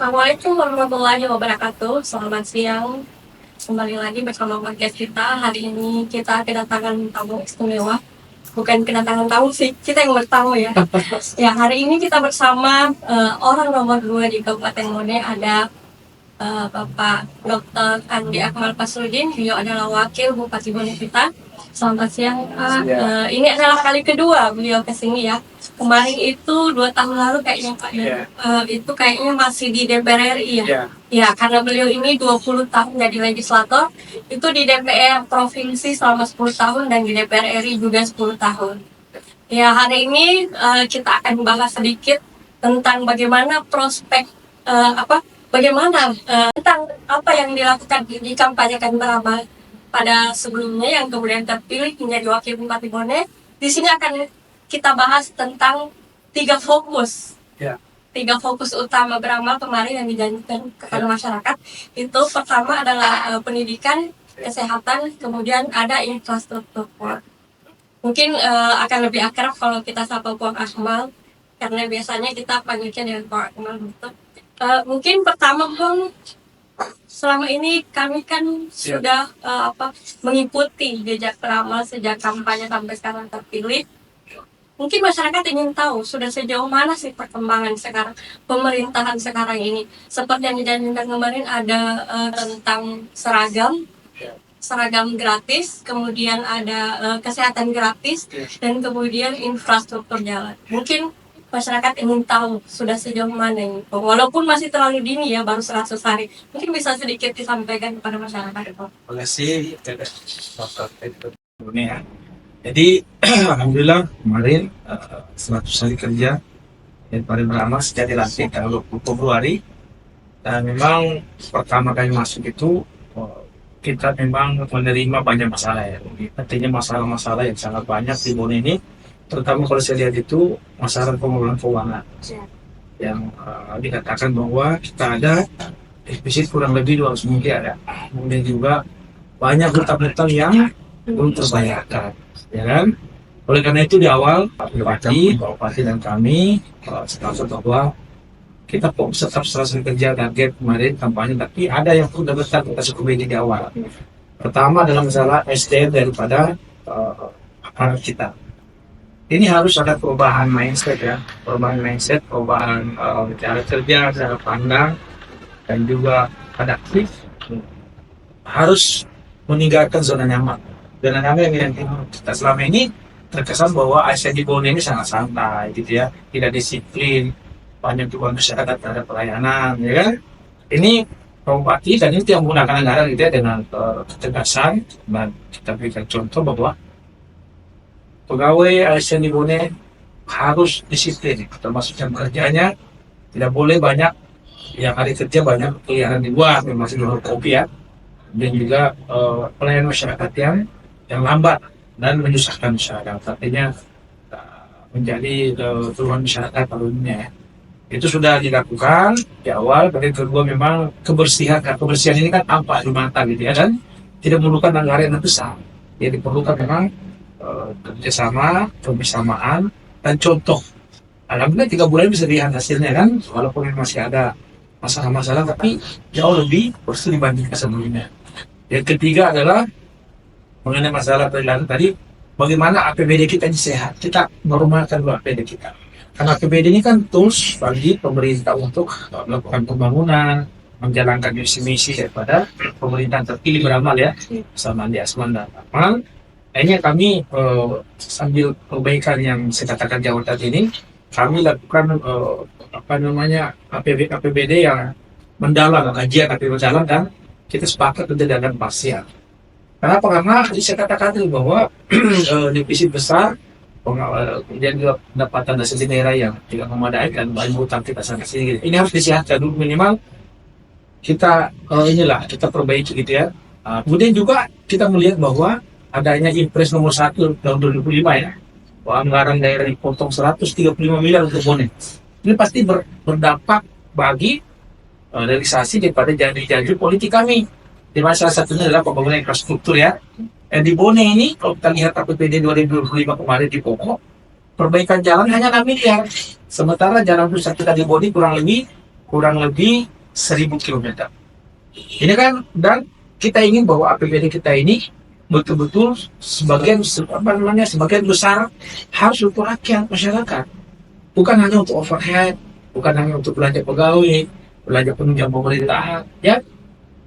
Assalamualaikum warahmatullahi wabarakatuh. Selamat siang. Kembali lagi bersama podcast kita. Hari ini kita kedatangan tamu istimewa. Bukan kedatangan tamu sih, kita yang bertamu ya. Ya, hari ini kita bersama orang nomor 2 di Kabupaten Bone. Ada Bapak Dr. Andi Akmal Pasrudin. Beliau adalah Wakil Bupati Bone kita. Selamat siang, Pak. Ini adalah kali kedua beliau kesini ya. Kemarin itu 2 tahun lalu kayaknya Pak ya. Itu kayaknya masih di DPR RI ya. Ya, karena beliau ini 20 tahun jadi legislator, itu di DPR Provinsi selama 10 tahun dan di DPR RI juga 10 tahun. Ya, hari ini kita akan bahas sedikit tentang bagaimana prospek bagaimana tentang apa yang dilakukan di kampanye Beramal pada sebelumnya yang kemudian terpilih menjadi Wakil Bupati Bone. Di sini akan kita bahas tentang 3 fokus. 3 fokus utama Beramal kemarin yang dijanjikan kepada masyarakat. Itu pertama adalah pendidikan, kesehatan, kemudian ada infrastruktur. Mungkin akan lebih akrab kalau kita sapa Pak Akmal, karena biasanya kita panggilnya dengan Pak Akmal gitu. Mungkin pertama Bang, selama ini kami kan sudah mengikuti jejak Beramal sejak kampanye sampai sekarang terpilih. Mungkin masyarakat ingin tahu sudah sejauh mana sih perkembangan sekarang pemerintahan sekarang ini. Seperti yang dijanjikan kemarin ada tentang seragam gratis, kemudian ada kesehatan gratis, dan kemudian infrastruktur jalan. Mungkin masyarakat ingin tahu sudah sejauh mana ini. Walaupun masih terlalu dini ya, baru 100 hari. Mungkin bisa sedikit disampaikan kepada masyarakat. Terima kasih ya. Jadi alhamdulillah kemarin 100 hari kerja dari Beramal sejak dilantik tanggal 20 Februari, dan memang pertama kali masuk itu kita memang menerima banyak masalah ya. Artinya masalah-masalah yang sangat banyak di Bone ini, terutama kalau saya lihat itu masalah pengelolaan keuangan yang dikatakan bahwa kita ada defisit kurang lebih 200 miliar ya. Kemudian juga banyak hutang-hutang yang belum terbayarkan, ya kan? Oleh karena itu di awal Pak Bupati dan kami sepakat bahwa kita fokus tetap selesai kerja target kemarin kampanye, tapi ada yang sudah besar kita syukuri di awal. Pertama adalah masalah SDM daripada aparat kita. Ini harus ada perubahan mindset ya, perubahan cara kerja, cara pandang, dan juga adaptif. Harus meninggalkan zona nyaman. Zona nyaman yang kita selama ini terkesan bahwa ASN di Bone ini sangat santai gitu ya, tidak disiplin, banyak dukungan masyarakat terhadap pelayanan, ya kan? Ini Pak Bupati dan itu yang menggunakan anggaran gitu ya dengan ketegasan, dan kita berikan contoh bahwa pegawai ASN di Bone harus disiplin, termasuk jam kerjanya tidak boleh banyak yang hari kerja banyak peliharaan di luar, masih dulu kopi ya, dan juga pelayanan masyarakat yang lambat dan menyusahkan masyarakat, artinya menjadi keluhan masyarakat pada umumnya ya. Itu sudah dilakukan di awal. Kemudian kedua memang kebersihan ini kan tampak di mata gitu ya, dan tidak memerlukan anggaran yang besar. Jadi diperlukan memang kerjasama, kebersamaan, dan contoh. Alhamdulillah 3 bulan bisa dilihat hasilnya kan, walaupun masih ada masalah-masalah, tapi jauh lebih bersih dibandingkan sebelumnya. Yang ketiga adalah mengenai masalah perilaku tadi, bagaimana APBD kita ini sehat. Kita normalkan dulu APBD kita. Karena APBD ini kan tools bagi pemerintah untuk melakukan pembangunan, menjalankan misi-misi daripada pemerintahan terpilih Beramal ya, sama Andi Asman dan Akmal. Akhirnya kami sambil perbaikan yang saya katakan jauh tadi ini, kami lakukan APBD yang mendalam, kajian APBD mendalam, dan kita sepakat untuk dengan parsial. Kenapa? Karena saya katakan dulu bahwa defisit besar, kemudian juga pendapatan dari daerah yang tidak memadai, dan banyak hutang kita sana sini. Ini harus disehatkan dulu, minimal kita kita perbaiki gitu ya. Kemudian juga kita melihat bahwa adanya Impres nomor 1 tahun 2005 ya, bahwa anggaran daerah dipotong 135 miliar untuk Bone. Ini pasti berdampak bagi realisasi daripada janji-janji politik kami. Di mana salah satunya adalah pembangunan infrastruktur ya. Di Bone ini kalau kita lihat APBD 2025 kemarin di pokok, perbaikan jalan hanya 6 miliar. Sementara jalan pusat kita di Bone kurang lebih 1000 km. Ini kan, dan kita ingin bahwa APBD kita ini betul-betul sebagian besar harus untuk rakyat masyarakat, bukan hanya untuk overhead, bukan hanya untuk belanja pegawai, belanja penunjang pemerintahan. Ya,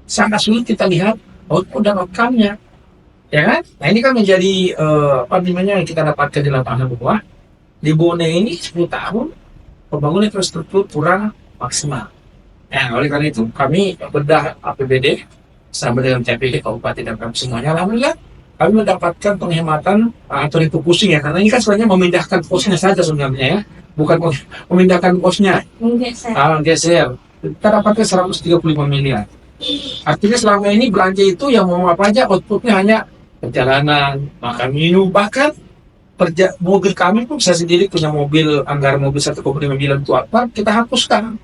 sangat sulit kita lihat output dan outcome-nya, ya kan? Nah ini kan menjadi yang kita dapatkan di lapangan bahwa di Bone ini 10 tahun pembangunan infrastruktur kurang maksimal. Ya, oleh karena itu kami bedah APBD sama dengan TPD Kabupaten dan kami semuanya, alhamdulillah kami mendapatkan penghematan atau refocusing ya, karena ini kan sebenarnya memindahkan posnya saja sebenarnya ya, bukan memindahkan posnya, geser. Kita dapatkan 135 miliar. Artinya selama ini belanja itu yang mau apa aja, outputnya hanya perjalanan, makan minum, bahkan mobil kami pun, saya sendiri punya mobil, anggaran mobil 1,5 miliar itu apa, kita hapuskan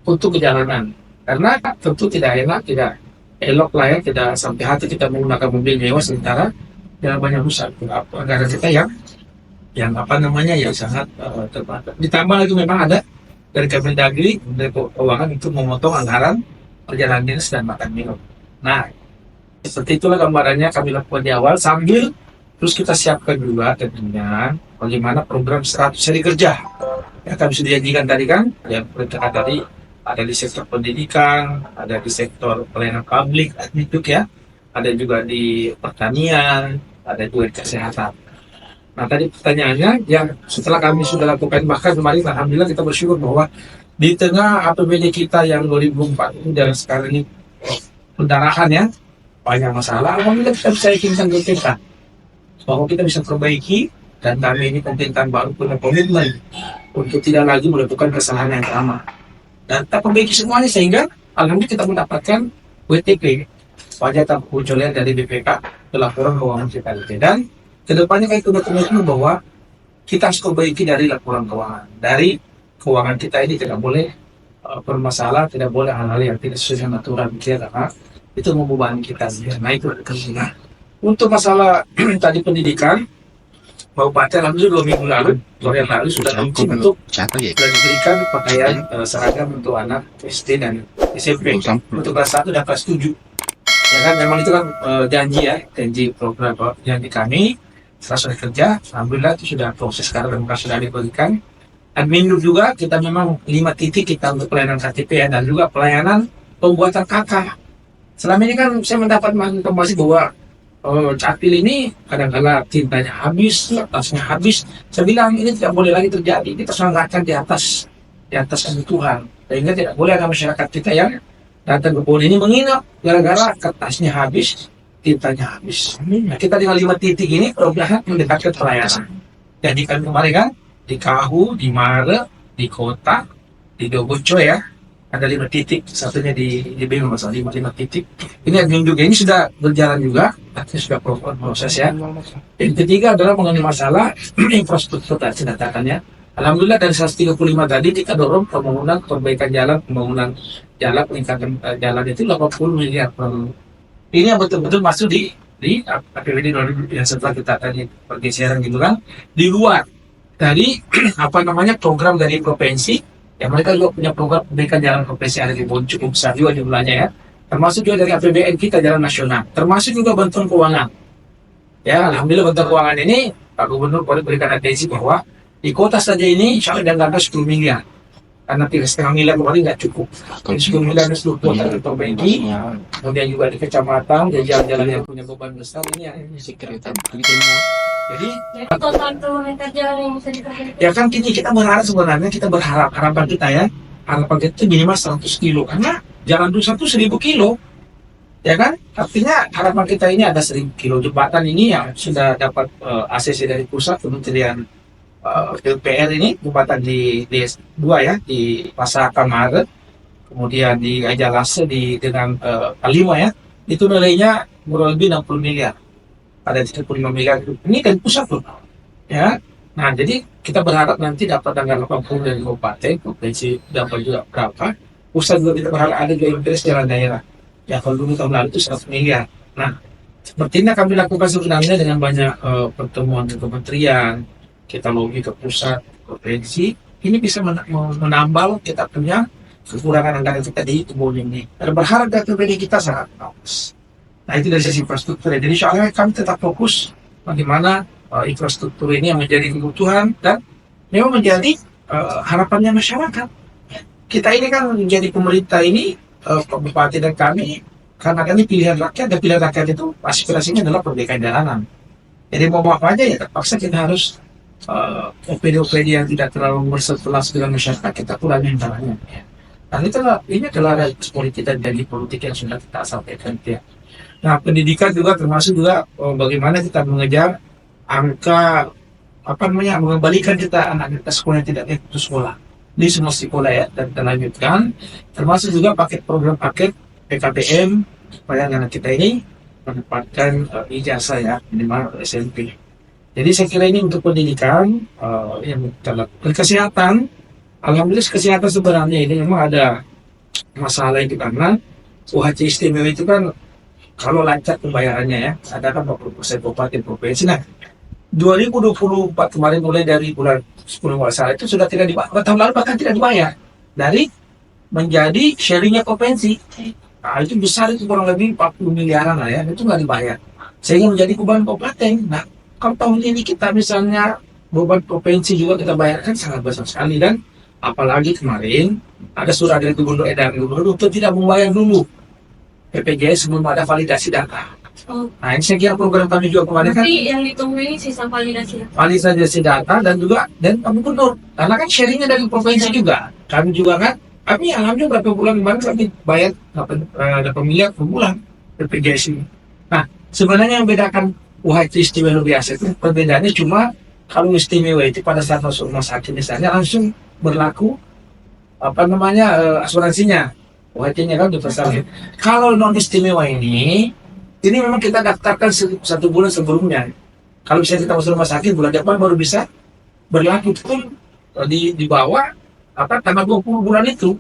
untuk perjalanan, karena tentu tidak enak, tidak elok lah ya, tidak sampai hati kita menggunakan mobil mewah sementara dalam banyak rusak anggaran kita yang sangat terbatas. Ditambah lagi memang ada dari Kemendagri, dari keuangan itu memotong anggaran perjalanan dinas dan makan minum. Nah, seperti itulah gambarannya kami lakukan di awal, sambil terus kita siapkan juga tentunya bagaimana program 100 hari kerja yang kami sudah janjikan tadi kan, yang perintah tadi ada di sektor pendidikan, ada di sektor pelayanan publik, ya, ada juga di pertanian, ada juga di kesehatan. Nah tadi pertanyaannya, yang setelah kami sudah lakukan, bahkan kemarin alhamdulillah kita bersyukur bahwa di tengah APBD kita yang 2004 ini dan sekarang ini pendarahan ya, banyak masalah, alhamdulillah kita bisa yakinkan ke kita bahwa kita bisa perbaiki, dan kami ini pemerintahan baru punya komitmen untuk tidak lagi melakukan kesalahan yang sama. Dan kita perbaiki semuanya sehingga alhamdulillah kita mendapatkan WTP, wajah tak pengecualian dari BPK ke laporan keuangan kita. Dan kedepannya kita sudah komitmen bahwa kita harus perbaiki dari laporan keuangan. Dari keuangan kita ini tidak boleh bermasalah, tidak boleh hal-hal yang tidak sesuai dengan aturan kita, karena itu membebani kita. Nah itu ada. Untuk masalah tadi pendidikan, Bupati alhamdulillah 2 minggu lalu, yang lalu sudah untuk diberikan pakaian seragam untuk anak SD dan SMP untuk kelas 1 dan kelas 7. Ya kan, memang itu kan janji program, janji kami setelah kerja. Alhamdulillah itu sudah proses sekarang dan sudah diberikan. Dan minggu juga kita memang 5 titik kita untuk pelayanan KTP dan juga pelayanan pembuatan KK. Selama ini kan saya mendapat informasi bahwa Capil ini kadang-kala tintanya habis, kertasnya habis. Saya bilang ini tidak boleh lagi terjadi. Kita selenggarakan di atas kebutuhan. Sehingga tidak boleh ada masyarakat kita yang datang ke Bone ini menginap gara-gara kertasnya habis, tintanya habis. Nah, kita dengan 5 titik ini perlahan mendekatkan pelayanan. Jadi kan kemarin kan di Kahu, di Mare, di Kota, di Doboco ya, ada 5 titik, satunya di Bingung, masalah 5 titik. Ini admin juga, ini sudah berjalan juga, artinya sudah proses ya. Yang ketiga adalah mengenai masalah infrastruktur tadi datakannya. Alhamdulillah dari 135 tadi kita dorong pembangunan perbaikan jalan, pembangunan jalan, peningkatan jalan itu 80 miliar. Ini yang betul-betul masuk di APBD yang setelah kita tadi pergeseran gitu kan, di luar dari program dari provinsi. Ya, mereka juga punya program perbaikan jalan provinsi ada di Bone cukup besar juga jumlahnya ya. Termasuk juga dari APBN kita jalan nasional. Termasuk juga bantuan keuangan. Ya, alhamdulillah bantuan keuangan ini Pak Gubernur berikan atensi bahwa di kota saja ini insya Allah ada 10 miliar. Karena 3,5 miliar kemarin nggak cukup. Jadi 10 miliar itu seluruh kota diperbaiki. Kemudian juga di kecamatan, dan jalan-jalan yang punya beban besar ini ya. Jadi total kerugian kerja yang bisa diperbaiki. ya kan kita berharap harapan kita itu minimal 100 kilo, karena jalan rusak itu 1000 kilo, ya kan? Artinya harapan kita ini ada 1000 kilo. Jembatan ini yang sudah dapat ACC dari pusat Kementerian PUPR ini, jembatan di DS2 ya, di Pasar Kamaret, kemudian di Gajalase dengan Kalima ya, itu nilainya kurang lebih 60 miliar. Ada 35 miliar ini dari pusat loh, ya. Nah jadi kita berharap nanti dapat tanggal 80 dari kabupaten, provinsi dapat juga berapa, pusat juga kita berharap ada juga interest jalan daerah. Ya kalau dulu tahun lalu itu 100 miliar. Nah seperti ini kami lakukan sebenarnya dengan banyak pertemuan di kementerian, kita lobby ke pusat, provinsi, ini bisa menambal kita punya kekurangan anggaran kita di tahun ini. Dan berharap dari APBD kita sangat bagus. Nah itu dari sisi infrastruktur. Jadi soalnya kami tetap fokus bagaimana infrastruktur ini yang menjadi kebutuhan dan memang menjadi harapannya masyarakat. Kita ini kan menjadi pemerintah ini, Bupati dan kami, karena kami pilihan rakyat, dan pilihan rakyat itu aspirasinya adalah perbaikan jalanan. Jadi mau apa aja ya terpaksa kita harus OPD-OPD yang tidak terlalu bersirkulasi dengan masyarakat kita kurangi jalannya. Ya. Dan ini adalah realitas politik dan janji politik yang sudah kita sampaikan. Ya. Nah pendidikan juga termasuk juga bagaimana kita mengejar angka mengembalikan kita anak kita sekolah yang tidak putus sekolah di semua sekolah ya, dan kita lanjutkan termasuk juga program paket PKPM supaya anak kita ini mendapatkan ijazah ya minimal SMP. Jadi saya kira ini untuk pendidikan yang kita lakukan. Kesehatan, alhamdulillah kesehatan sebenarnya ini memang ada masalah itu karena UHC istimewa itu kan kalau lancar pembayarannya ya ada kan 40% kabupaten provinsi. Nah 2024 kemarin mulai dari bulan 10 masalah itu sudah tidak dibayar, tahun lalu bahkan tidak dibayar dari menjadi sharingnya provinsi. Nah, itu besar, itu kurang lebih 40 miliaran lah ya, itu nggak dibayar sehingga menjadi beban kabupaten. Nah kalau tahun ini kita misalnya beban provinsi juga kita bayarkan sangat besar sekali, dan apalagi kemarin ada surat dari gubernur untuk tidak membayar dulu BPJS sebelum ada validasi data. Nah ini saya kira program kami juga kemarin kan yang ditunggu ini sisa validasi data dan kami gubernur karena kan sharingnya dari provinsi juga. Kami juga kan alhamdulillah berapa bulan kemarin kami bayar 8 miliar per bulan BPJS ini. Nah sebenarnya yang membedakan UHC istimewa luar biasa itu perbedaannya cuma kalau istimewa itu pada saat masuk rumah sakit misalnya langsung berlaku asuransinya, UHC-nya kan universal. Kalau non istimewa ini memang kita daftarkan 1 bulan sebelumnya. Kalau misalnya kita masuk rumah sakit bulan depan baru bisa berlaku pun di bawah tanggal 20 bulan itu.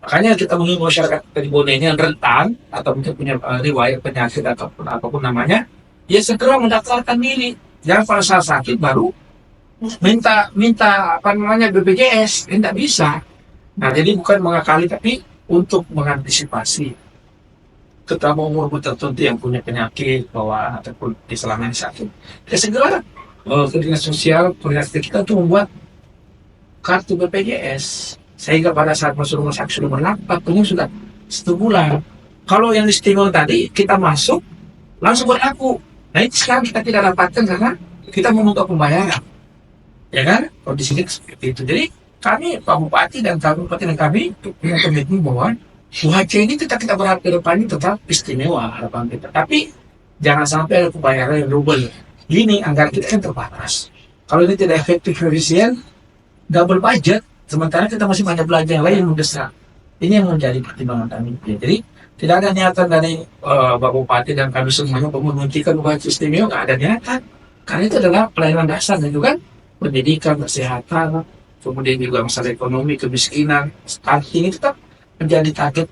Makanya kita mengimbau masyarakat dari Bone ini yang rentan atau mungkin punya riwayat penyakit ataupun apapun namanya, ya segera mendaftarkan diri. Jangan pada saat sakit baru minta BPJS, tidak bisa. Nah jadi bukan mengakali tapi untuk mengantisipasi terutama umur tertentu yang punya penyakit bawaan ataupun selama ini sakit. Ya segera ke dinas sosial kita untuk membuat kartu BPJS sehingga pada saat masuk rumah sakit sudah berlaku, waktunya sudah 1 bulan. Kalau yang istimewa tadi kita masuk langsung berlaku. Nah itu sekarang kita tidak dapatkan karena kita menunggu pembayaran, ya kan? Kondisinya seperti itu. Jadi kami Pak Bupati dan Kabupaten kami punya komitmen bahwa UHC ini kita berharap ke depan ini tetap istimewa harapan kita. Tapi jangan sampai ada pembayaran yang double. Ini anggaran kita kan terbatas. Kalau ini tidak efektif efisien, double budget. Sementara kita masih banyak belanja yang lain yang mendesak. Ini yang menjadi pertimbangan kami. Jadi tidak ada niatan dari Bapak Bupati dan kami semuanya untuk menghentikan UHC istimewa, nggak ada niatan. Karena itu adalah pelayanan dasar dan juga pendidikan, kesehatan, kemudian juga masalah ekonomi, kemiskinan, stunting itu tetap menjadi target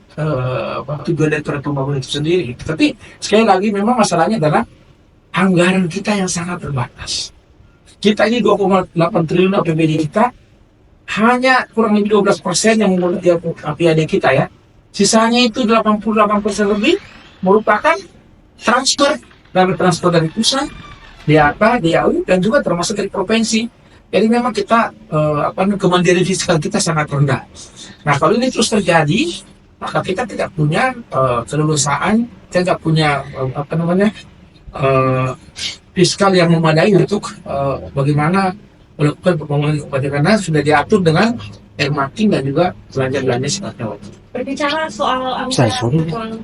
tujuan dari pembangunan itu sendiri. Tapi sekali lagi memang masalahnya adalah anggaran kita yang sangat terbatas. Kita ini 2,8 triliun APBD kita hanya kurang lebih 12% yang memenuhi APBD kita ya. Sisanya itu 88% lebih merupakan transfer dari pusat, DAU dan juga termasuk dari provinsi. Jadi memang kita kemandirian fiskal kita sangat rendah. Nah kalau ini terus terjadi, maka kita tidak punya keleluasaan, kita tidak punya fiskal yang memadai untuk bagaimana melakukan pembangunan kabupaten karena sudah diatur dengan earmarking dan juga belanja-belanja sifatnya wajib. Berbicara soal anggaran,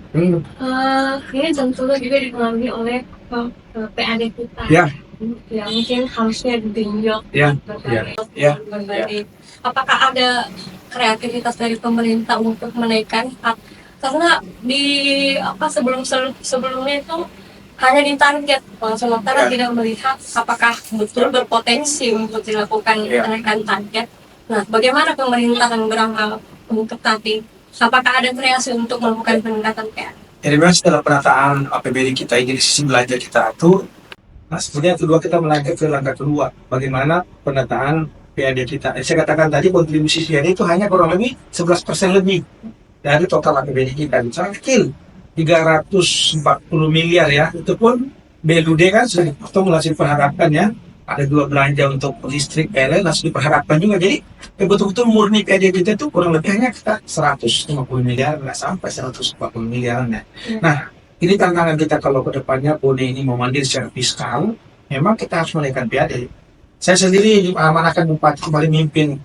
ini tentunya juga dipengaruhi oleh PAD kita. Ya. Ya mungkin harusnya ditinjau. Ya. Apakah ada kreativitas dari pemerintah untuk menaikkan karena di sebelumnya itu hanya ditarget, sementara tidak melihat apakah betul berpotensi untuk dilakukan kenaikan target. Nah, bagaimana pemerintah akan berangkat untuk tadi? Apakah ada kreasi untuk melakukan peningkatan PAD? Jadi memang setelah penataan APBD kita ini di sisi belanja kita atur, nah sebenarnya kedua kita melangkah ke langkah kedua, bagaimana penataan PAD kita. Saya katakan tadi kontribusi PAD itu hanya kurang lebih 11% lebih dari total APBD kita. Sangat kecil, 340 miliar ya. Itu pun BLUD kan sudah dipotong, langsung diperharapkan ya. Ada dua belanja untuk listrik PLN langsung diperharapkan juga. Jadi betul-betul murni PAD kita itu kurang lebih hanya kita 150 miliar, nggak sampai 140 miliar. Nah, ini tantangan kita kalau ke depannya Bone ini mau mandiri secara fiskal, memang kita harus menaikkan PAD. Saya sendiri diamanahkan Bupati kembali memimpin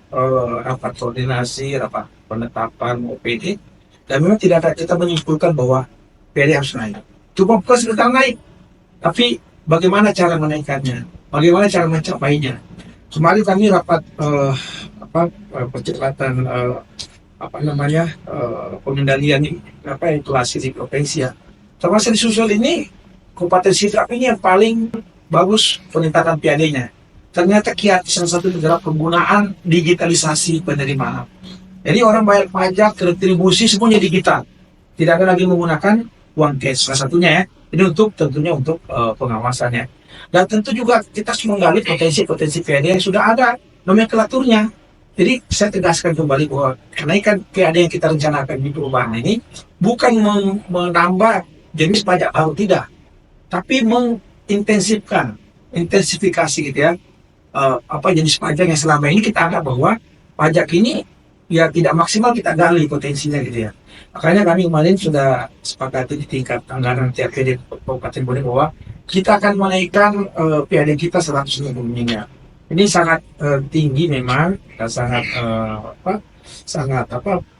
rapat koordinasi, rapat penetapan OPD, dan memang tidak ada kita menyimpulkan bahwa PAD harus naik. Cuma bukan sekedar naik, tapi bagaimana cara menaikkannya, bagaimana cara mencapainya. Kemarin kami rapat percepatan pengendalian inflasi di provinsi ya. Termasuk di Sulsel ini, Kabupaten Sidrap ini yang paling bagus peningkatan PAD-nya. Ternyata Kiat salah satu negara penggunaan digitalisasi penerimaan. Jadi orang bayar pajak, retribusi semuanya digital. Tidak ada lagi menggunakan uang cash. Salah satunya ya. Ini tentunya untuk pengawasannya. Dan tentu juga kita harus menggali potensi-potensi PAD yang sudah ada nomenklaturnya. Jadi saya tegaskan kembali bahwa kenaikan PAD yang kita rencanakan di perubahan ini bukan menambah jenis pajak baru, tidak, tapi intensifikasi gitu ya, jenis pajak yang selama ini kita anggap bahwa pajak ini ya tidak maksimal kita gali potensinya gitu ya. Makanya kami kemarin sudah sepakati di tingkat anggaran TRPD Kabupaten Bone bahwa kita akan menaikkan PAD kita 150 miliar. Ini sangat tinggi memang, sangat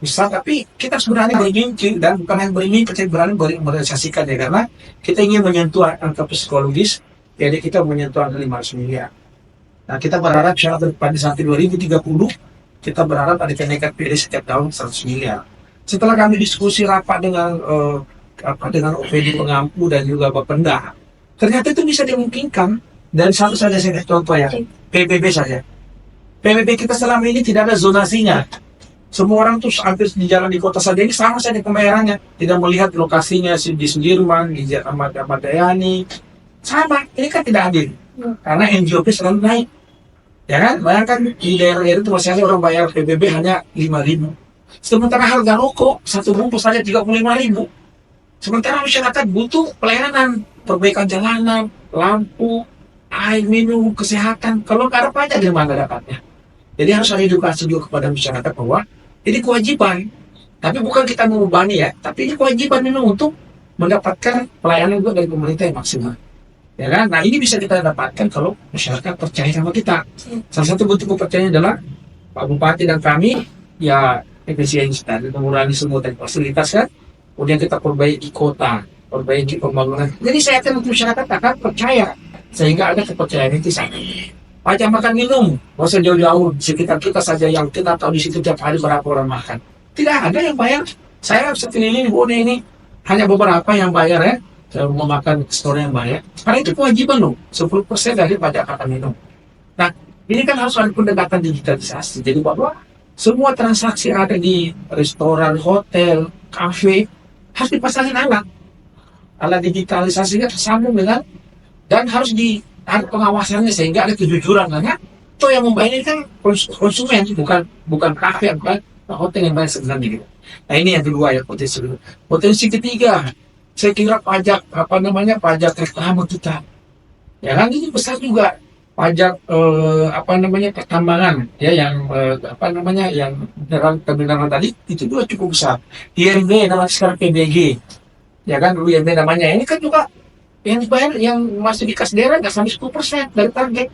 besar, tapi kita harus berani bermimpi, dan bukan hanya bermimpi, kita berani merealisasikan ya, karena kita ingin menyentuh angka psikologis, jadi kita menyentuh angka 500 miliar. Nah, kita berharap pada sampai 2030 kita berharap ada kenaikan PAD setiap tahun 100 miliar. Setelah kami diskusi rapat dengan OPD pengampu dan juga Bapenda, ternyata itu bisa dimungkinkan. Dan satu saja saya kasih contoh ya, PBB saja. PBB kita selama ini tidak ada zonasinya. Semua orang tuh hampir di jalan di kota saja ini sama saja pembayarannya, tidak melihat lokasinya di Sudirman, di Ahmad Dayani, sama. Ini kan tidak adil, karena NJOP selalu naik. Ya kan, bayangkan di daerah itu masih ada orang bayar PBB hanya 5.000. Sementara harga rokok satu bungkus saja 35.000. Sementara masyarakat butuh pelayanan, perbaikan jalanan, lampu, air minum, kesehatan. Kalau nggak ada pajak, dari mana dapatnya? Jadi harus ada edukasi juga kepada masyarakat bahwa ini kewajiban. Tapi bukan kita membebani ya, tapi ini kewajiban memang untuk mendapatkan pelayanan juga dari pemerintah yang maksimal. Ya kan? Nah, ini bisa kita dapatkan kalau masyarakat percaya sama kita. Salah satu bentuk kepercayaan adalah Pak Bupati dan kami ya efisiensi tadi, mengurangi semua tadi fasilitas kan. Kemudian kita perbaiki kota, perbaiki pembangunan. Jadi saya yakin masyarakat akan percaya, sehingga ada kepercayaan itu sana. Pajak makan minum, nggak usah jauh-jauh, sekitar kita saja yang kita tahu di situ tiap hari berapa orang makan. Tidak ada yang bayar. Saya sekeliling Bone ini hanya beberapa yang bayar ya. Saya mau makan store yang bayar. Karena itu kewajiban loh, 10% dari pajak makan minum. Nah, ini kan harus ada pendekatan digitalisasi. Jadi bahwa semua transaksi ada di restoran, hotel, kafe harus dipasangin alat digitalisasinya tersambung dengan, dan harus ada pengawasannya sehingga ada kejujuran, karena itu yang membayar ini kan konsumen, bukan kafe, bukan hotel yang bayar sebenarnya gitu. Nah, ini yang kedua ya, potensi ketiga, saya kira pajak pajak reklame kita, ya kan, ini besar juga. Pajak pertambangan ya, yang yang mineral tadi itu juga cukup besar. IMB namanya sekarang PBG, ya kan, dulu IMB namanya. Ini kan juga yang dibayar, yang masih di kas daerah nggak sampai 10% dari target,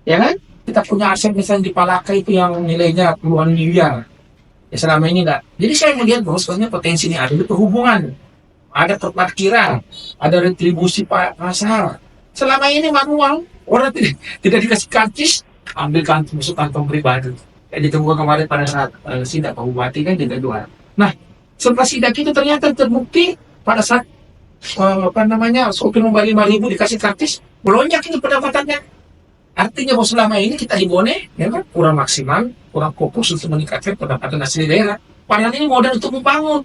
ya kan. Kita punya aset misalnya di Palaka itu yang nilainya puluhan miliar, ya selama ini enggak. Jadi saya melihat bahwa sebenarnya potensi ini ada di perhubungan, ada perparkiran, ada retribusi pasar. Selama ini manual, orang tidak dikasih karcis, ambil masuk kantong pribadi. Ditunggu kemarin pada saat sidak Pak Bupati kan tidak dua. Nah, setelah sidak itu ternyata terbukti pada saat sopir membayar 5.000 dikasih karcis, melonjak itu pendapatannya. Artinya bahwa selama ini kita di Bone ya kan, kurang maksimal, kurang fokus untuk meningkatkan pendapatan asli daerah. Padahal ini modal untuk membangun.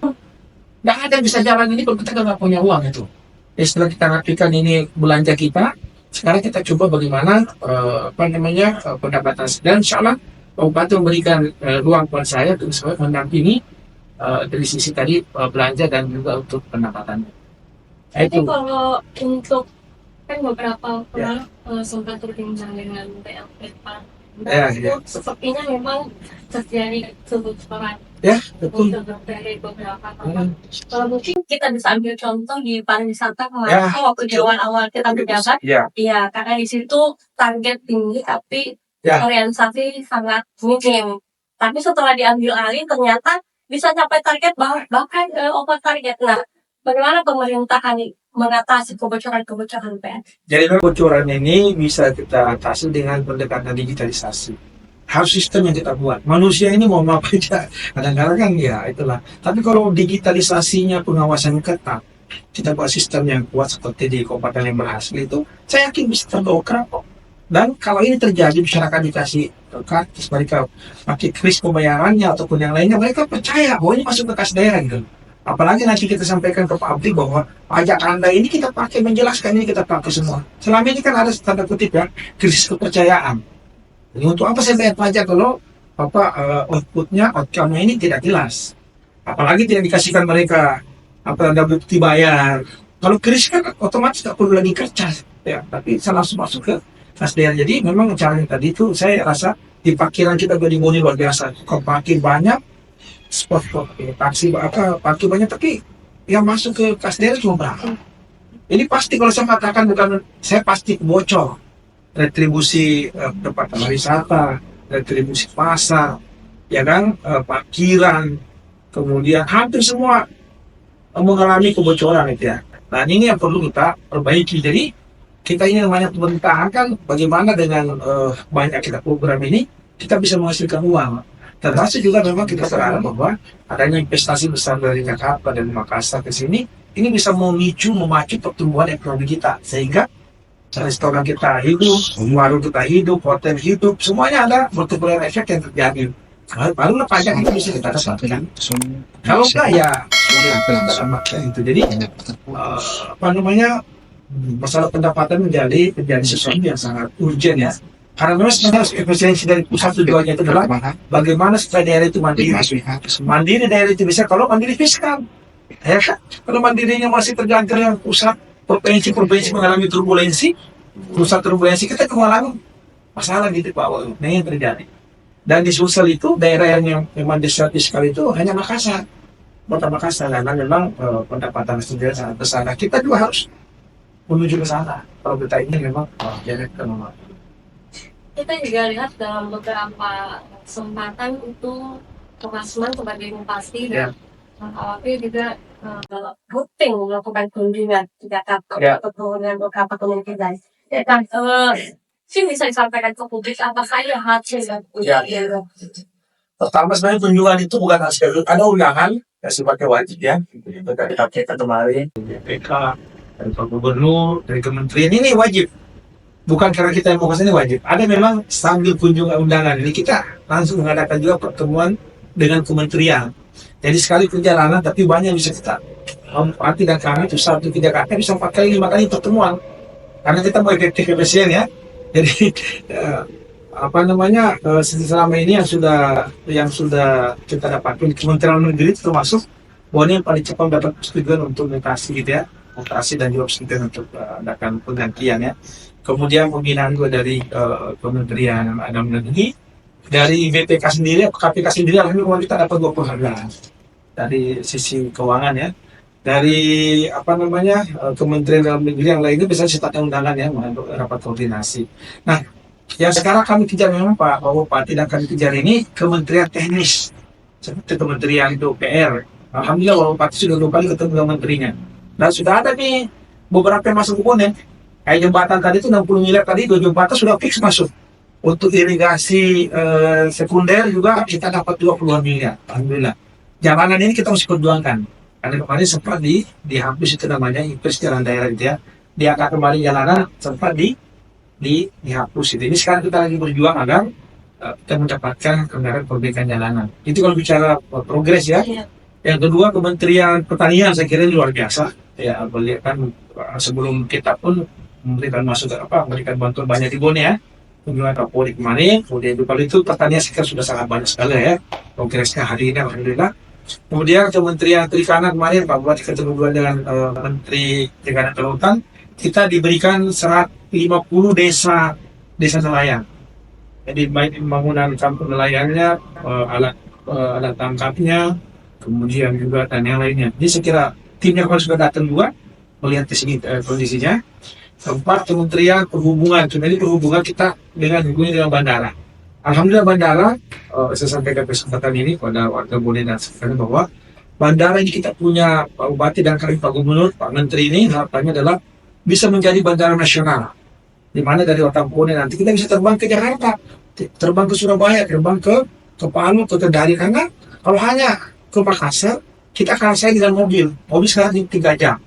Nggak ada yang bisa jalan ini kalau kita nggak punya uang itu. Setelah kita rapikan ini belanja kita, Sekarang kita coba bagaimana pendapatan, dan insya Allah Bupati memberikan ruang buat saya untuk mendampingi dari sisi tadi belanja dan juga untuk pendapatan. Jadi Itu kalau untuk kan beberapa Ya. pernah sempat berbincang dengan PLP Pak. Ya, Itu ya. sepertinya memang terjadi kebocoran Ya, betul. dari beberapa tempat. Hmm. Kalau mungkin kita bisa ambil contoh di pariwisata Ya. kemarin waktu di awal kita berjabat, Ya, ya karena di situ target tinggi tapi Ya. realisasi sangat minim. Tapi setelah diambil alih ternyata bisa capai target bahkan over target. Nah, bagaimana pemerintahan mengatasi kebocoran-kebocoran Pak? jadi memang bocoran ini bisa kita atasi dengan pendekatan digitalisasi. Harus sistem yang kita buat. Manusia ini mau apa aja, kadang-kadang kan ya itulah. Tapi kalau digitalisasinya pengawasan ketat, kita buat sistem yang kuat seperti di Kabupaten yang berhasil itu, saya yakin bisa terdongkrak kok. Dan kalau ini terjadi, masyarakat dikasih gratis, mereka pakai kris pembayarannya ataupun yang lainnya, mereka percaya bahwa ini masuk ke kas daerah gitu. Apalagi nanti kita sampaikan ke pabrik bahwa pajak Anda ini kita pakai, menjelaskan ini kita pakai semua. Selama ini kan ada tanda kutip ya, krisis kepercayaan. Jadi untuk apa saya bayar pajak kalau outcome-nya ini tidak jelas. Apalagi tidak dikasihkan mereka ada bukti bayar. Kalau kris kan otomatis tidak perlu lagi kerjas, ya. Tapi saya langsung masuk ke kas daerah. Jadi memang caranya tadi itu saya rasa di parkiran kita Godimoni luar biasa. Kalau parkir banyak, spot taksi parkir banyak, tapi yang masuk ke kas daerah cuma berapa? Ini pasti kalau saya katakan bukan saya pasti bocor. Retribusi tempat wisata, retribusi pasar, ya kan, parkiran, kemudian hampir semua mengalami kebocoran itu ya. Nah ini yang perlu kita perbaiki. Jadi kita ini namanya pemerintahan kan, bagaimana dengan banyak kita program ini kita bisa menghasilkan uang. Termasuk juga memang kita berharap bahwa adanya investasi besar dari Jakarta dan Makassar ke sini, ini bisa memacu pertumbuhan ekonomi kita, sehingga restoran kita hidup, warung kita hidup, hotel hidup, semuanya ada multiplier efek yang terjadi. Barulah pajak itu bisa kita dapatkan. Kalau enggak ya sama itu. Jadi masalah pendapatan menjadi sesuatu yang sangat urgent ya. Karena memang sebenarnya efisiensi dari pusat tujuannya itu adalah bagaimana supaya daerah itu mandiri. Mandiri daerah itu bisa kalau mandiri fiskal. Ya kan? Kalau mandirinya masih tergantung dengan pusat, provinsi mengalami turbulensi, pusat turbulensi, kita mengalami masalah gitu Pak. Nah yang terjadi. Dan di Sulsel itu daerah yang memang desa fiskal itu hanya Makassar, kota Makassar, karena memang pendapatan sendiri sangat besar. Nah, kita juga harus menuju ke sana. Kalau kita ini memang jadi ekonomi. Kita juga lihat dalam beberapa kesempatan itu Kemasman sebagai bupati dan AWP juga rutin melakukan kunjungan ke Jakarta untuk dengan beberapa kementerian. Ya kan, sih bisa disampaikan ke publik apa saja hasil dan Pertama sebenarnya kunjungan itu bukan hasil, ada undangan ya sebagai wajib ya. Itu dari KPK kemarin, BPK, dari Pak Gubernur, dari Kementerian ini wajib. Bukan karena kita yang mau kesini wajib. Ada memang sambil kunjungan undangan ini kita langsung mengadakan juga pertemuan dengan kementerian. Jadi sekali perjalanan tapi banyak bisa kita Bupati dan kami itu 1-3 kali bisa 4 kali 5 kali pertemuan. Karena kita mau efisien ya. Jadi selama ini yang sudah kita dapatkan Kementerian Luar Negeri termasuk bahwa ini yang paling cepat dapat persetujuan untuk mutasi gitu ya, mutasi dan juga persetujuan untuk adakan penggantian ya. Kemudian pembinaan juga dari Kementerian Dalam Negeri, dari BPK sendiri, KPK sendiri, alhamdulillah kita dapat 2 penghargaan dari sisi keuangan ya. Dari Kementerian Dalam Negeri yang lainnya bisa sifatnya undangan ya untuk rapat koordinasi. Nah, yang sekarang kami kejar memang Pak Bupati dan kami kejar ini Kementerian Teknis seperti Kementerian PR. Alhamdulillah Pak Bupati sudah 2 kali ketemu dengan menterinya. Dan sudah ada nih beberapa yang masuk komponen. Kayak jembatan tadi itu 60 miliar tadi, 2 jembatan sudah fix masuk. Untuk irigasi sekunder juga kita dapat 20 miliar. Alhamdulillah. Jalanan ini kita mesti perjuangkan. Karena kemarin sempat dihapus itu namanya impres jalan daerah gitu ya. Diangkat kembali jalanan sempat dihapus itu. Ini sekarang kita lagi berjuang agar kita mendapatkan kendaraan perbaikan jalanan. Itu kalau bicara progres ya. Yang kedua Kementerian Pertanian saya kira luar biasa. Ya, kan sebelum kita pun memberikan bantuan banyak di Bone ya. Kunjungan Kapolri kemarin, kemudian kalau itu pertanian sekarang sudah sangat banyak sekali ya. Progresnya hari ini alhamdulillah. Kemudian Kementerian Perikanan kemarin Pak Bupati ketemu juga dengan Menteri Perikanan dan Kelautan, kita diberikan 150 desa nelayan. Jadi baik pembangunan kampung nelayannya, alat tangkapnya, kemudian juga dan yang lainnya. Jadi saya kira timnya kalau sudah datang juga melihat di sini kondisinya. Keempat, Kementerian Perhubungan. Jadi perhubungan kita dengan bandara. Alhamdulillah bandara, saya sampaikan kesempatan ini pada warga Bone dan sekitarnya bahwa bandara ini kita punya Pak Bupati dan kami Pak Gubernur, Pak Menteri ini harapannya adalah bisa menjadi bandara nasional. Di mana dari Kota Bone nanti kita bisa terbang ke Jakarta, terbang ke Surabaya, terbang ke Palu, ke Kendari. Karena kalau hanya ke Makassar, kita akan selesai dengan mobil sekarang 3 jam.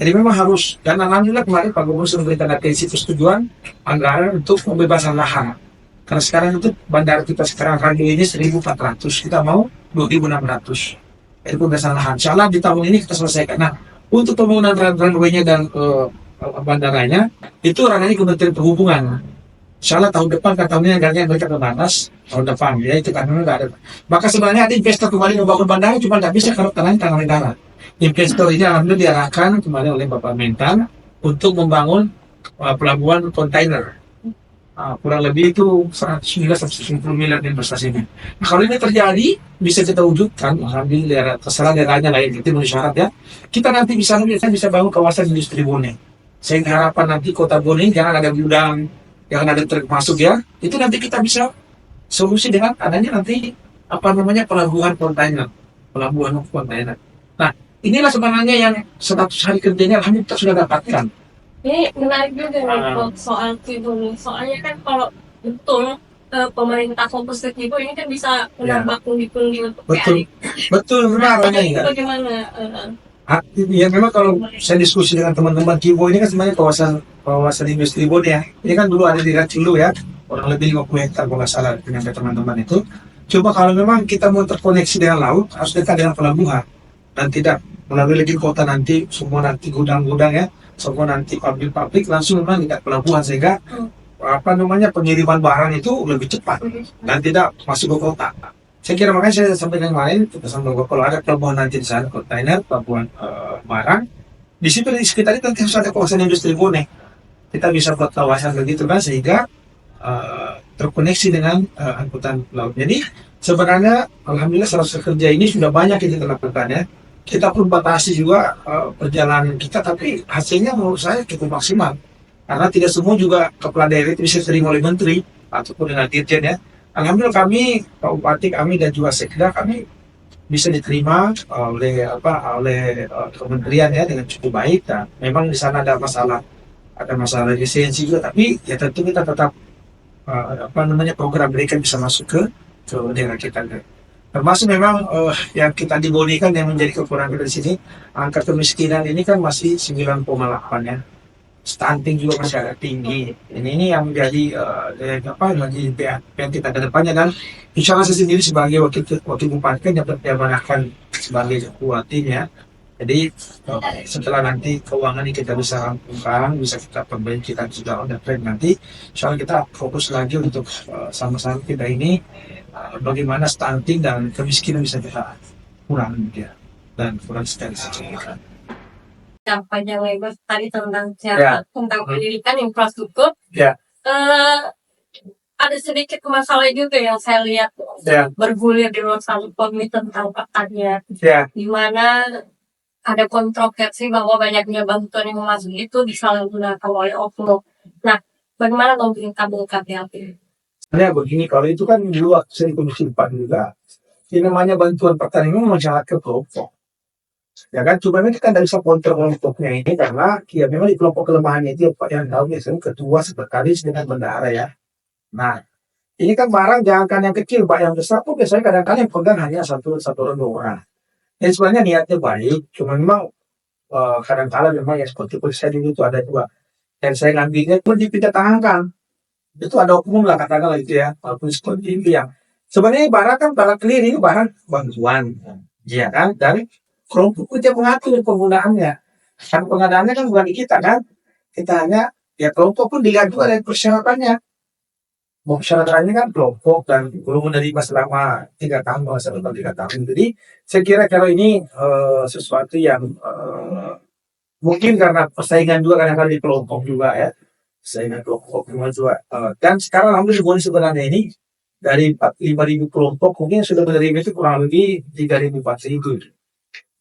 Jadi memang harus, dan alhamdulillah kemarin Pak Gubernur sudah memberikan atensi persetujuan anggaran untuk pembebasan lahan. Karena sekarang itu bandara kita sekarang radio ini 1.400, kita mau 2.600. Itu pembebasan lahan. Insya Allah di tahun ini kita selesaikan. Nah, untuk pembangunan runway-nya dan bandaranya, itu ranahnya Kementerian Perhubungan. Insya Allah tahun depan katanya anggarannya mereka terbatas tahun depan, ya itu kan memang nggak ada. Maka sebenarnya ada investor kembali membangun bandara, cuma nggak bisa karena tanahnya tanah negara. Investor ini alhamdulillah diarahkan kembali oleh Bapak Mentan untuk membangun pelabuhan kontainer. Kurang lebih itu 190 miliar investasinya. Nah, kalau ini terjadi, bisa kita wujudkan, alhamdulillah terserah daerahnya lain, itu menjadi syarat ya. Kita nanti bisa bangun kawasan industri Bone. Sehingga harapan nanti kota Bone jangan ada gudang, jangan ada truk masuk ya. Itu nanti kita bisa solusi dengan adanya nanti pelabuhan kontainer. Nah, inilah sebenarnya yang 100 hari kerjanya alhamdulillah kita sudah dapatkan. Ini menarik juga nih soal Kibun. Soalnya kan kalau betul pemerintah fokus ke Kibun ini kan bisa menambah pundi-pundi untuk Betul, benar. Bagaimana? Ya memang kalau saya diskusi dengan teman-teman Kibo ini kan sebenarnya kawasan industri Bone ya. Ini kan dulu ada di Racilu ya, kurang lebih 50 hektar kalau nggak salah dengan teman-teman itu. Coba kalau memang kita mau terkoneksi dengan laut, harus dekat dengan pelabuhan dan tidak melalui lagi kota nanti, semua nanti gudang-gudang ya, semua nanti pabrik-pabrik langsung memang dekat pelabuhan sehingga pengiriman barang itu lebih cepat dan tidak masuk ke kota. Saya kira makanya saya sampaikan kemarin, kita sampai kalau ada pelabuhan nanti di sana, kontainer, pelabuhan barang, di situ di sekitar itu nanti harus ada kawasan industri Bone. Kita bisa buat kawasan begitu kan sehingga terkoneksi dengan angkutan laut. Jadi sebenarnya alhamdulillah selesai kerja ini sudah banyak yang kita lakukan ya. Kita pun batasi juga perjalanan kita, tapi hasilnya menurut saya cukup maksimal. Karena tidak semua juga kepala daerah itu bisa terima oleh menteri ataupun dengan dirjen ya. Alhamdulillah kami, Pak Bupati kami dan juga Sekda kami bisa diterima oleh kementerian ya dengan cukup baik. Dan memang di sana ada masalah lisensi juga, tapi ya tentu kita tetap program mereka bisa masuk ke daerah kita. Termasuk memang yang kita dibonikan yang menjadi kekurangan di sini, angka kemiskinan ini kan masih 9,8 ya. Stunting juga masih agak tinggi. Ini yang menjadi yang kita ke depannya, dan insya Allah saya sendiri sebagai wakil bupati kan dapat diamanahkan sebagai bupatinya. Jadi setelah nanti keuangan ini kita bisa rampungkan, bisa kita perbaiki, kita sudah on the track nanti, insya Allah kita fokus lagi untuk sama-sama kita ini bagaimana stunting dan kemiskinan bisa kita kurangi ya, dan kurang sekali secara Panjang lebar tadi tentang tentang pendidikan, infrastruktur. Ada sedikit masalah juga yang saya lihat bergulir di luar satu komite tentang pertanian, di mana ada kontroversi bahwa banyaknya bantuan yang masuk itu disalahgunakan oleh oknum. Nah, bagaimana pemerintah menyikapi hal ini? Sebenarnya begini, kalau itu kan di luar seri Komisi 4 juga, yang namanya bantuan pertanian memang sangat kelompok. Ya kan, cuma memang kita tidak bisa kontrol kelompoknya ini karena ya memang di kelompok kelemahannya itu Pak yang tahu biasanya ketua sekretaris dengan bendahara ya. Nah, ini kan barang jangankan yang kecil, Pak, yang besar pun biasanya kadang-kadang yang pegang hanya satu orang dua orang. Jadi sebenarnya niatnya baik, cuma memang kadang-kadang memang ya seperti saya dulu itu ada juga yang saya ngambilnya pun dipindah tangankan. Itu ada oknum lah katakanlah itu ya, walaupun seperti itu yang sebenarnya barang kan barang clear ini barang bantuan, ya kan, dari kelompok itu mengatur penggunaannya. Kan pengadaannya kan bukan di kita kan, kita hanya Ya kelompok pun dilihat juga dari persyaratannya. Mau persyaratannya kan kelompok dan belum menerima selama 3 tahun, selama 3 tahun. Jadi saya kira kalau ini sesuatu yang mungkin karena persaingan juga kadang-kadang di kelompok juga ya, persaingan kelompok juga. Dan sekarang alhamdulillah sebenarnya ini dari 5.000 kelompok mungkin sudah menerima itu kurang lebih 3.000 4.000.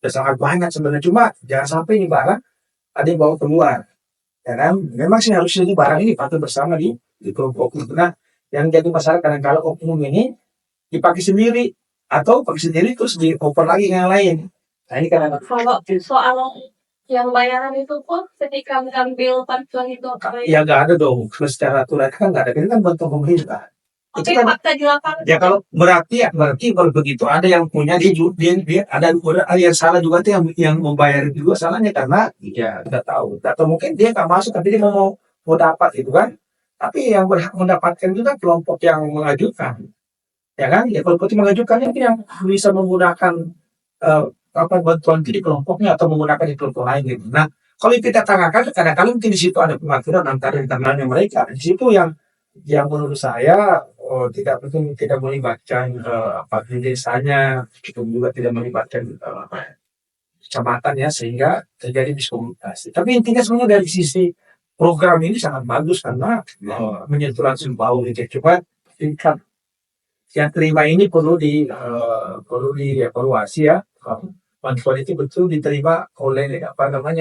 Sudah sangat banyak sebenarnya, cuma jangan sampai ini barang ada yang bawa keluar. Ya kan? Memang sih harusnya ini barang ini dipakai bersama di kelompok itu. Nah, yang jadi masalah kadang-kadang oknum ini dipakai sendiri atau pakai sendiri terus dioper lagi ke yang lain. Nah ini kadang Kalau soal yang bayaran itu pun ketika mengambil bantuan itu ya nggak ada dong. Secara aturan kan nggak ada. Ini kan bantuan pemerintah. Itu tapi kan fakta di lapangan ya kalau berarti kalau begitu ada yang punya dia ada yang salah juga tuh yang membayar juga salahnya karena ya nggak tahu atau mungkin dia nggak masuk tapi dia mau dapat itu kan. Tapi yang berhak mendapatkan itu kan kelompok yang mengajukan, ya kan? Ya kelompok yang mengajukan itu yang bisa menggunakan bantuan itu di kelompoknya atau menggunakan di kelompok lain gitu. Nah, kalau kita tanyakan kadang-kadang mungkin di situ ada pengaturan antara internalnya mereka. Di situ yang menurut saya tidak penting, tidak melibatkan di desanya, itu juga tidak melibatkan kecamatan ya sehingga terjadi miskomunikasi. Tapi intinya sebenarnya dari sisi program ini sangat bagus karena menyentuh langsung bau gitu. Cuma tingkat yang terima ini perlu dievaluasi ya. Bantuan itu betul diterima oleh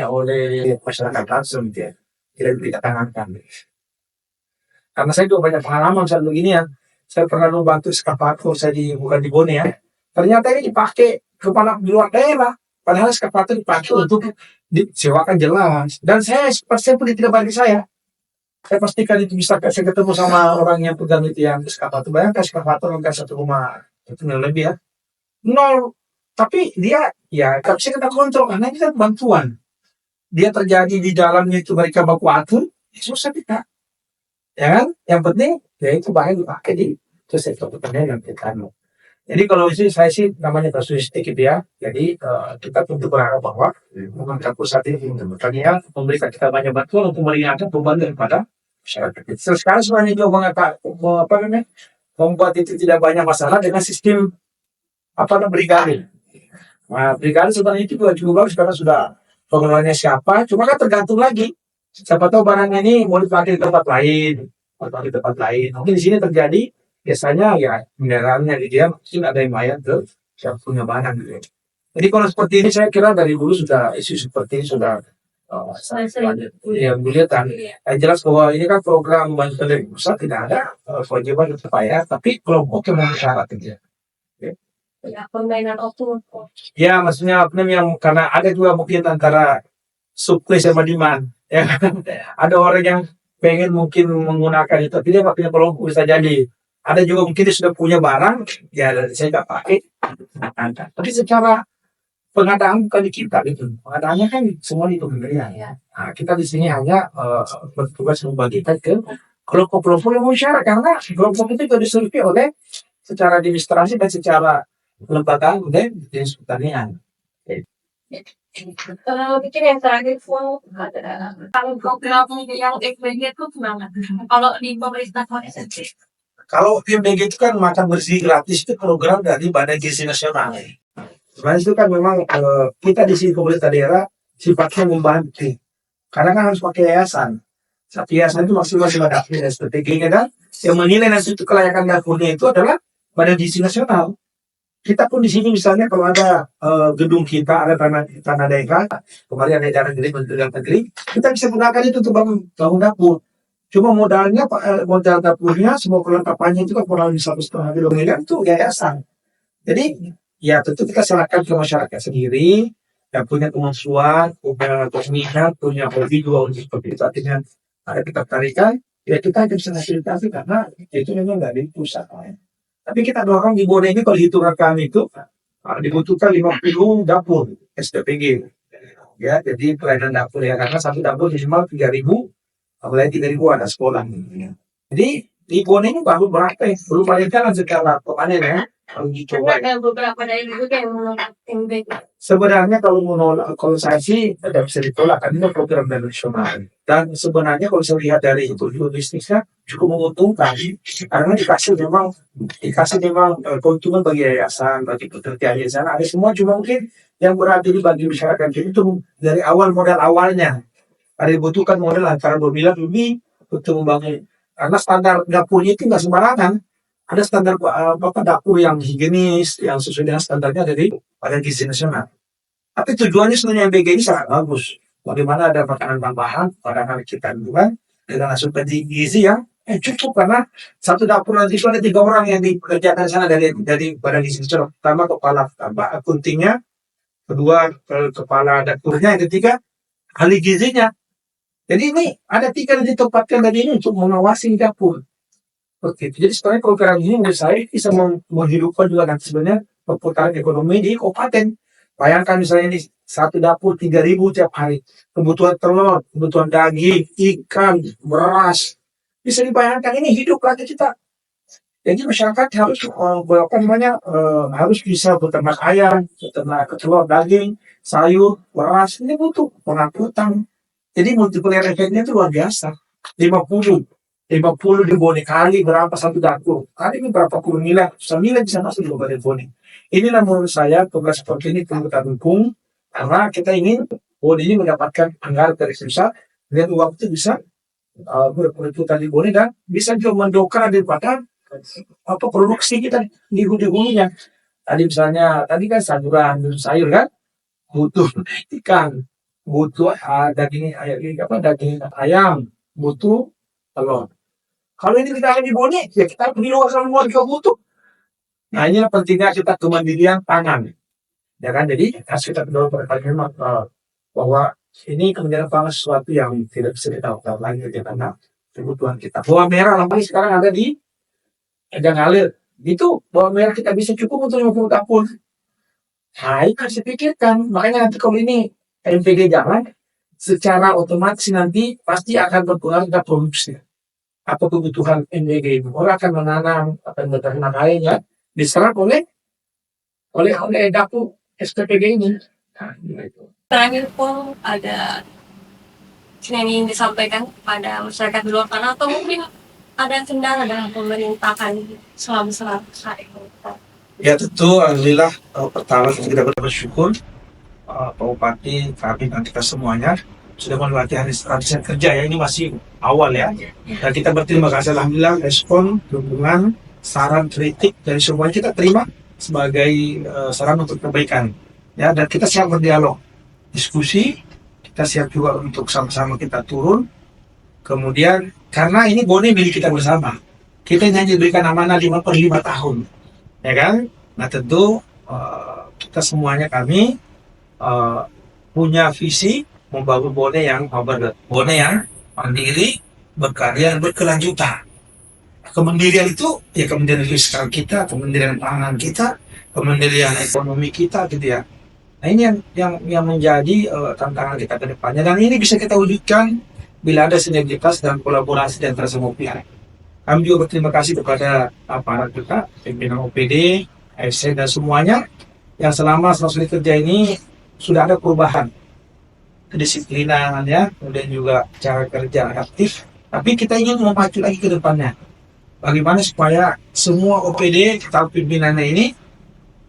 oleh masyarakat langsung gitu ya. Tidak ditangankan. Karena saya juga banyak pengalaman saat begini ya. Saya pernah membantu eskavator, bukan di Bone ya. Ternyata ini dipakai kepala di luar daerah. Padahal eskavator dipakai untuk disewakan jelas. Dan saya persen pun tidak bagi saya. Saya pastikan itu bisa saya ketemu sama orang yang pegang itu yang eskavator. Bayangkan eskavator angka 1,1 miliar lebih ya. Nol. Tapi dia ya gak bisa kita kontrol karena ini kan bantuan. Dia terjadi di dalamnya itu mereka baku atur, ya susah kita. Ya kan? Yang penting ya itu bahan dipakai di sektor pertanian yang kita anu. Jadi kalau saya sih namanya kasuistik gitu ya. Jadi kita tentu berharap bahwa pemerintah pusat ini pertanian memberikan kita banyak bantuan untuk meringankan beban daripada masyarakat. Sekarang sebenarnya juga membuat itu tidak banyak masalah dengan sistem brigade. Nah, brigade sebenarnya itu juga bagus karena sudah pengelolanya siapa. Cuma kan tergantung lagi. Siapa tahu barang ini mau dipakai di tempat lain, atau di tempat lain. Mungkin di sini terjadi biasanya ya mineralnya di dia mungkin ada yang bayar ke yang punya barang gitu. Jadi kalau seperti ini saya kira dari dulu sudah isu seperti ini sudah yang dilihat. Yang jelas bahwa ini kan program bantuan dari pusat tidak ada kewajiban untuk bayar, tapi kelompok yang memenuhi syarat gitu ya. ya permainan oknum. Ya maksudnya oknum yang karena ada juga mungkin antara supply sama demand. Ya, ada orang yang pengen mungkin menggunakan itu, tapi dia nggak punya kelompok bisa jadi. Ada juga mungkin dia sudah punya barang, ya saya nggak pakai. Tapi secara pengadaan bukan di kita gitu. Pengadaannya kan semua di kementerian. Nah, kita di sini hanya bertugas membagikan ke kelompok-kelompok yang masyarakat karena kelompok itu juga disurvei oleh secara administrasi dan secara kelembagaan oleh dinas pertanian. Mungkin yang terakhir full kalau program yang FBG itu gimana? Kalau di pemerintah sendiri? Kalau PMBG itu kan makan bersih gratis itu program dari Badan Gizi Nasional. Sebenarnya itu kan memang kita di sini pemerintah daerah sifatnya membantu. Karena kan harus pakai yayasan. Satu yayasan itu maksimal dapur SPPG-nya kan. Yang menilai nanti itu kelayakan dapurnya itu adalah Badan Gizi Nasional. Kita pun di sini misalnya kalau ada gedung kita ada tanah daerah, kemarin ada daerah negeri Menteri Negeri, kita bisa gunakan itu untuk bangun dapur. Cuma modal dapurnya, semua perlengkapannya itu kan kurang lebih 1,5 miliar itu yayasan. Jadi ya tentu kita serahkan ke masyarakat sendiri yang punya kemampuan, punya minat, punya hobi juga untuk seperti itu. Artinya ada kita tarikan, ya kita bisa fasilitasi karena itu memang nggak di pusat. Tapi kita dorong di Bone ini kalau hitungan kami itu dibutuhkan 50 dapur SPPG. Ya, jadi pelayanan dapur ya karena satu dapur minimal 3.000, apalagi 3.000 ada sekolah. Jadi di Bone ini baru berapa? Belum bayarkan secara pemanen ya. uji Karena coba. ada beberapa dari juga yang menolak MBG. Sebenarnya kalau menolak, kalau saya sih tidak bisa ditolak, kan ini program nasional. Dan sebenarnya kalau saya lihat dari itu bisnisnya cukup menguntungkan, karena dikasih memang keuntungan bagi yayasan, bagi pekerja yayasan, ada semua, cuma mungkin yang berarti bagi masyarakat itu dari awal modal awalnya. Ada dibutuhkan modal antara bermiliar-miliar untuk membangun, karena standar dapurnya itu nggak sembarangan. Ada standar dapur yang higienis, yang sesuai dengan standarnya dari Badan Gizi Nasional. Tapi tujuannya sebenarnya MBG ini sangat bagus. Bagaimana ada makanan tambahan pada anak kita kan dengan asupan gizi yang cukup, karena satu dapur nanti itu ada 3 orang yang dikerjakan di sana dari Badan Gizi Nasional. Pertama kepala akuntingnya, kedua kepala dapurnya, yang ketiga ahli gizinya. Jadi ini ada 3 yang ditempatkan dari ini untuk mengawasi dapur. Oke, jadi sebenarnya program ini menurut saya bisa menghidupkan juga nanti sebenarnya perputaran ekonomi di kabupaten. Bayangkan misalnya ini satu dapur 3.000 tiap hari. Kebutuhan telur, kebutuhan daging, ikan, beras. Bisa dibayangkan ini hidup lagi kita. Jadi masyarakat harus harus bisa beternak ayam, beternak telur, daging, sayur, beras. Ini butuh pengangkutan. Jadi multiplier efeknya itu luar biasa. 50 di Bone kali berapa satu dapur, kali ini berapa puluh miliar, 9 bisa masuk di Kabupaten Bone. Inilah menurut saya program seperti ini perlu kita dukung, karena kita ingin Bone ini mendapatkan anggaran dari pusat, dengan uang itu bisa berputar di Bone dan bisa juga mendongkrak daripada produksi kita di hulunya. Tadi misalnya tadi kan sayuran, sayur kan butuh ikan, butuh daging ayam, butuh telur. Kalau ini kita ada di Bone, ya kita di luar semua juga butuh. Nah, ini pentingnya kita kemandirian pangan. Ya kan, jadi harus kita dorong pada bahwa ini kemandirian pangan sesuatu yang tidak bisa kita lakukan lagi karena kebutuhan kita. Bawang merah lagi sekarang ada di Edang Alir. Itu bawang merah kita bisa cukup untuk 50 dapur. Nah, itu harus dipikirkan. Makanya nanti kalau ini MPG jalan, secara otomatis nanti pasti akan berpengaruh pada produksi. Apa kebutuhan MBG itu, orang akan menanam, akan beternak lainnya diserap oleh dapur SPPG ini. Nah, gitu. Terakhir pun ada yang ingin disampaikan kepada masyarakat di luar sana, atau mungkin ada kendala dalam pemerintahan selama hari ini. Ya tentu, alhamdulillah pertama kita bersyukur Pak Bupati, kami dan kita semuanya sudah melewati hari kerja ya, ini masih awal ya. Dan kita berterima kasih alhamdulillah respon, dukungan, saran, kritik dari semua kita terima sebagai saran untuk kebaikan. Ya, dan kita siap berdialog, diskusi, kita siap juga untuk sama-sama kita turun. Kemudian karena ini Bone milik kita bersama, kita hanya diberikan amanah 5/5 tahun, ya kan? Nah tentu kita semuanya kami punya visi membangun Bone yang mandiri, berkarya, berkelanjutan. Kemandirian itu ya kemandirian fiskal kita, kemandirian pangan kita, kemandirian ekonomi kita gitu ya. Nah ini yang menjadi tantangan kita ke depannya, dan ini bisa kita wujudkan bila ada sinergitas dan kolaborasi di antara semua pihak. Kami juga berterima kasih kepada aparat kita, pimpinan OPD, ASN dan semuanya yang selama selesai kerja ini sudah ada perubahan kedisiplinan ya, kemudian juga cara kerja aktif. Tapi kita ingin memacu lagi ke depannya. Bagaimana supaya semua OPD kita pimpinannya ini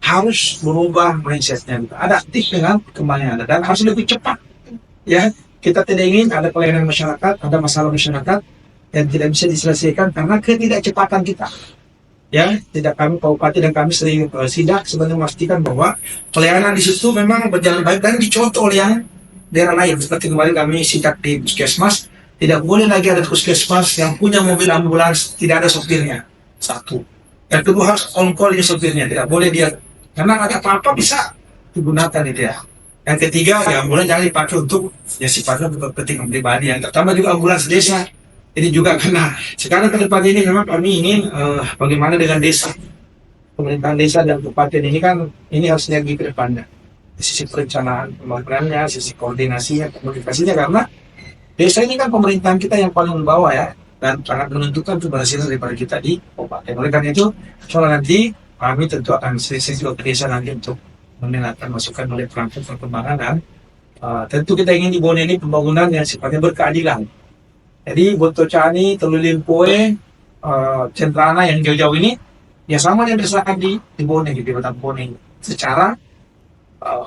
harus berubah mindsetnya, adaptif dengan kembalian dan harus lebih cepat. Ya, kita tidak ingin ada pelayanan masyarakat, ada masalah masyarakat yang tidak bisa diselesaikan karena ketidakcepatan kita. Ya, tidak kami Pak Bupati dan kami sering sidak sebenarnya memastikan bahwa pelayanan di situ memang berjalan baik dan dicontoh oleh yang daerah lain. Seperti kemarin kami sidak di puskesmas, tidak boleh lagi ada puskesmas yang punya mobil ambulans tidak ada sopirnya. Satu. Yang kedua harus on-call ini sopirnya, tidak boleh dia, karena ada apa-apa bisa digunakan itu ya. Yang ketiga, ya ambulans jangan dipakai untuk ya sifatnya kepentingan pribadi. Yang pertama juga ambulans desa. Ini juga karena sekarang ke depan ini memang kami ingin bagaimana dengan desa. Pemerintahan desa dan kabupaten ini kan ini harus sinergi ke depannya. Sisi perencanaan pembangunannya, sisi koordinasinya, komunikasinya, karena desa ini kan pemerintahan kita yang paling membawa ya, dan sangat menentukan keberhasilan daripada kita di kabupaten. Oleh karena itu, soal nanti kami tentu akan sisi juga ke desa nanti untuk mendengarkan masukan oleh perangkat perkembangan dan tentu kita ingin di Bone ini pembangunan yang sifatnya berkeadilan. Jadi Boto Cani, Telulimpoe, Centrana yang jauh-jauh ini ya sama yang dirasakan di Bone, di Batam Bone. Secara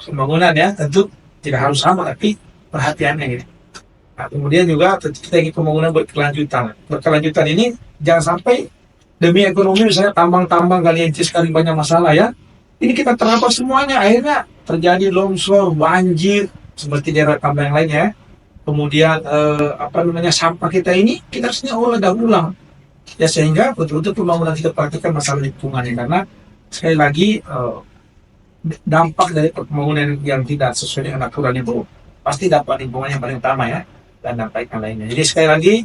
pembangunan ya tentu tidak harus sama tapi perhatiannya gitu. Nah, kemudian juga tentu kita ingin pembangunan berkelanjutan. Berkelanjutan ini jangan sampai demi ekonomi misalnya tambang-tambang kali sekali banyak masalah ya. Ini kita terapkan semuanya akhirnya terjadi longsor, banjir seperti daerah tambang yang lainnya. Kemudian sampah kita ini kita harusnya olah dan ulang ya sehingga betul-betul pembangunan kita praktikkan masalah lingkungannya karena sekali lagi dampak dari pembangunan yang tidak sesuai dengan aturan itu pasti dampak lingkungan yang paling utama ya dan dampak yang lainnya. Jadi sekali lagi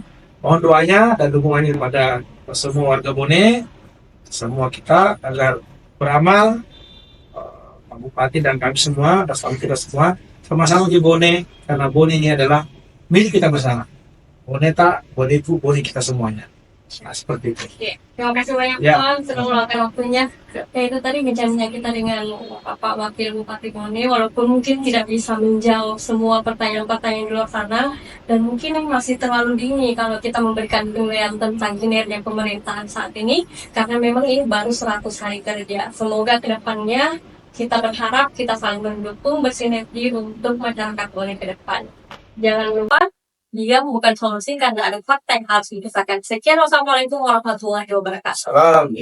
mohon doanya dan dukungannya kepada semua warga Bone, semua kita agar beramal Pak Bupati dan kami semua dan kita semua sama-sama di Bone karena Bone ini adalah milik kita bersama. Bone tak, Bone itu, Bone kita semuanya. Nah, seperti itu. Oke, terima kasih banyak Ya. Pak sudah meluangkan waktunya. Itu tadi bincangnya kita dengan Bapak Wakil Bupati Bone, walaupun mungkin tidak bisa menjawab semua pertanyaan-pertanyaan di luar sana, dan mungkin ini masih terlalu dini kalau kita memberikan penilaian tentang kinerja pemerintahan saat ini, karena memang ini baru 100 hari kerja. Semoga kedepannya kita berharap kita saling mendukung bersinergi untuk masyarakat Bone ke depan. Jangan lupa dia bukan solusi karena ada fakta yang harus dikisahkan. Sekian, wassalamualaikum warahmatullahi wabarakatuh. Salam.